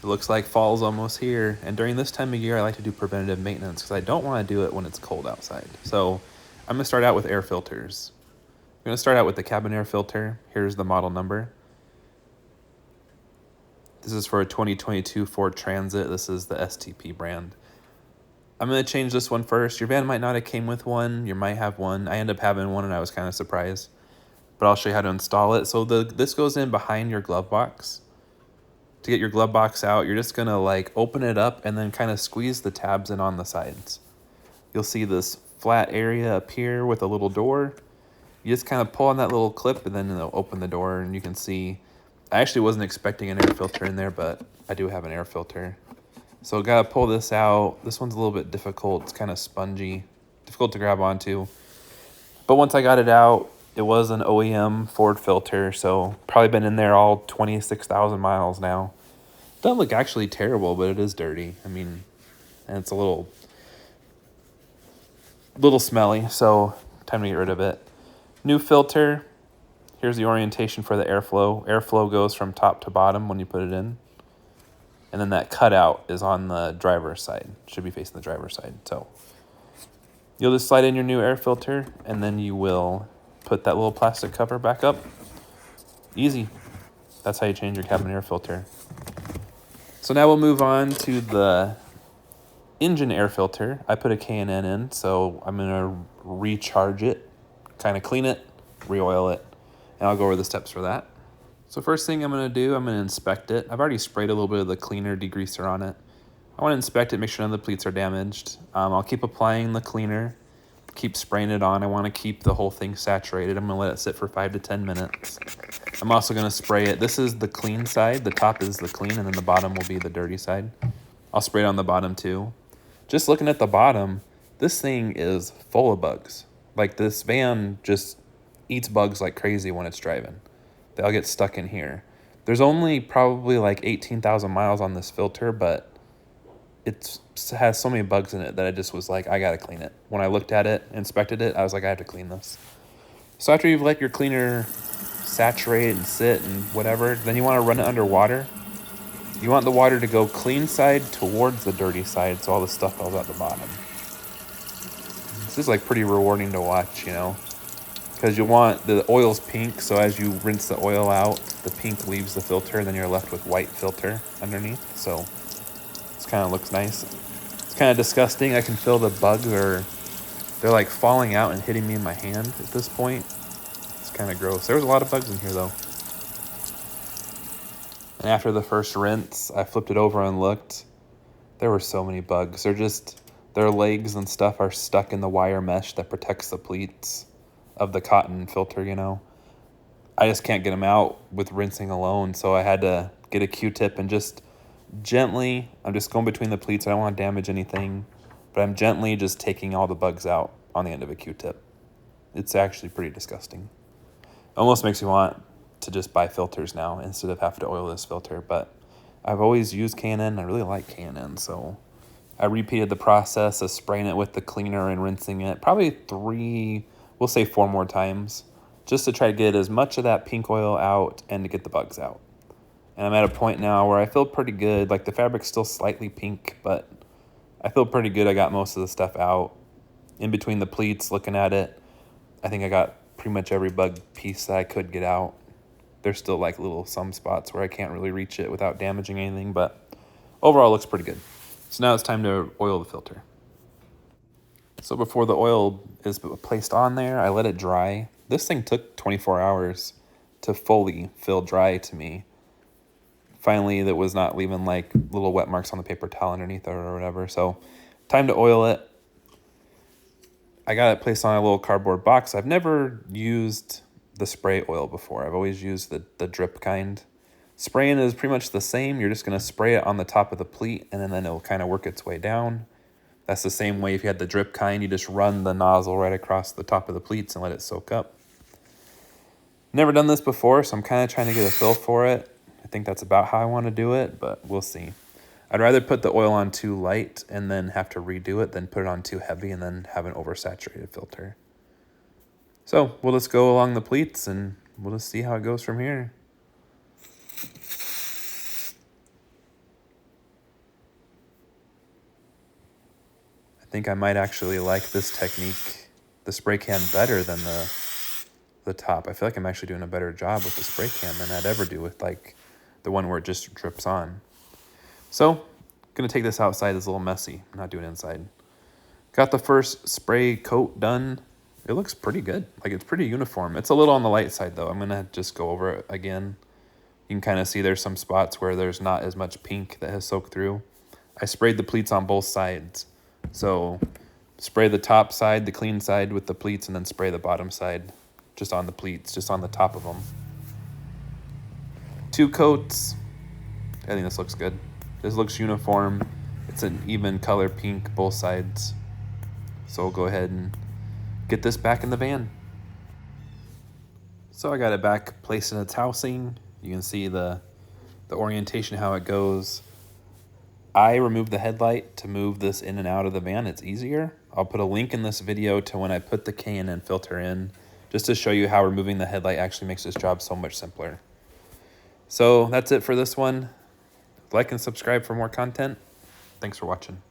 looks like fall's almost here. And during this time of year, I like to do preventative maintenance because I don't want to do it when it's cold outside. So I'm going to start out with air filters. I'm going to start out with the cabin air filter. Here's the model number. This is for a 2022 Ford Transit. This is the STP brand. I'm going to change this one first. Your van might not have came with one. You might have one. I ended up having one and I was kind of surprised. But I'll show you how to install it. So this goes in behind your glove box. To get your glove box out, you're just going to like open it up and then kind of squeeze the tabs in on the sides. You'll see this flat area up here with a little door. You just kind of pull on that little clip and then it'll open the door and you can see. I actually wasn't expecting an air filter in there, but I do have an air filter. So gotta pull this out. This one's a little bit difficult. It's kind of spongy, difficult to grab onto. But once I got it out, it was an OEM Ford filter, so probably been in there all 26,000 miles now. Doesn't look actually terrible, but it is dirty. I mean, and it's a little smelly, so time to get rid of it. New filter. Here's the orientation for the airflow. Airflow goes from top to bottom when you put it in. And then that cutout is on the driver's side. Should be facing the driver's side. So you'll just slide in your new air filter, and then you will put that little plastic cover back up. Easy. That's how you change your cabin air filter. So now we'll move on to the engine air filter. I put a K&N in, so I'm going to recharge it, kind of clean it, re-oil it, and I'll go over the steps for that. So first thing I'm going to do, I'm going to inspect it. I've already sprayed a little bit of the cleaner degreaser on it. I want to inspect it, make sure none of the pleats are damaged. I'll keep applying the cleaner, keep spraying it on. I want to keep the whole thing saturated. I'm going to let it sit for 5 to 10 minutes. I'm also going to spray it. This is the clean side. The top is the clean, and then the bottom will be the dirty side. I'll spray it on the bottom too. Just looking at the bottom, this thing is full of bugs. Like, this van just eats bugs like crazy when it's driving. They'll get stuck in here. There's only probably like 18,000 miles on this filter, but it has so many bugs in it that I just was like, I gotta clean it. When I looked at it, inspected it, I was like, I have to clean this. So after you've let your cleaner saturate and sit and whatever, then you want to run it under water. You want the water to go clean side towards the dirty side, so all the stuff falls out the bottom. This is like pretty rewarding to watch, you know, because you want the oil's pink, so as you rinse the oil out, the pink leaves the filter, and then you're left with white filter underneath. So this kind of looks nice. It's kind of disgusting. I can feel the bugs they're like falling out and hitting me in my hand at this point. It's kind of gross. There was a lot of bugs in here though. And after the first rinse, I flipped it over and looked. There were so many bugs. Their legs and stuff are stuck in the wire mesh that protects the pleats of the cotton filter, you know. I just can't get them out with rinsing alone, so I had to get a Q-tip and just gently, I'm just going between the pleats. I don't want to damage anything, but I'm gently just taking all the bugs out on the end of a Q-tip. It's actually pretty disgusting. Almost makes me want to just buy filters now instead of having to oil this filter, but I've always used K&N. I really like K&N, so I repeated the process of spraying it with the cleaner and rinsing it probably 4 more times, just to try to get as much of that pink oil out and to get the bugs out. And I'm at a point now where I feel pretty good. Like, the fabric's still slightly pink, but I feel pretty good. I got most of the stuff out. In between the pleats, looking at it, I think I got pretty much every bug piece that I could get out. There's still like some spots where I can't really reach it without damaging anything, but overall it looks pretty good. So now it's time to oil the filter. So before the oil is placed on there, I let it dry. This thing took 24 hours to fully fill dry to me. Finally, that was not leaving like little wet marks on the paper towel underneath it or whatever. So time to oil it. I got it placed on a little cardboard box. I've never used the spray oil before. I've always used the drip kind. Spraying is pretty much the same. You're just going to spray it on the top of the pleat, and then it'll kind of work its way down. That's the same way if you had the drip kind. You just run the nozzle right across the top of the pleats and let it soak up. Never done this before, so I'm kind of trying to get a feel for it. I think that's about how I want to do it, but we'll see. I'd rather put the oil on too light and then have to redo it than put it on too heavy and then have an oversaturated filter. So we'll just go along the pleats and we'll just see how it goes from here. I think I might actually like this technique, the spray can, better than the top. I feel like I'm actually doing a better job with the spray can than I'd ever do with like the one where it just drips on. So, gonna take this outside. It's a little messy. I'm not doing it inside. Got the first spray coat done. It looks pretty good. Like, it's pretty uniform. It's a little on the light side though. I'm gonna just go over it again. You can kind of see there's some spots where there's not as much pink that has soaked through. I sprayed the pleats on both sides. So spray the top side, the clean side with the pleats, and then spray the bottom side just on the pleats, just on the top of them. 2 coats. I think this looks good. This looks uniform. It's an even color pink both sides. So we'll go ahead and get this back in the van. So I got it back placed in its housing. You can see the orientation, how it goes. I removed the headlight to move this in and out of the van. It's easier. I'll put a link in this video to when I put the K&N filter in, just to show you how removing the headlight actually makes this job so much simpler. So that's it for this one. Like and subscribe for more content. Thanks for watching.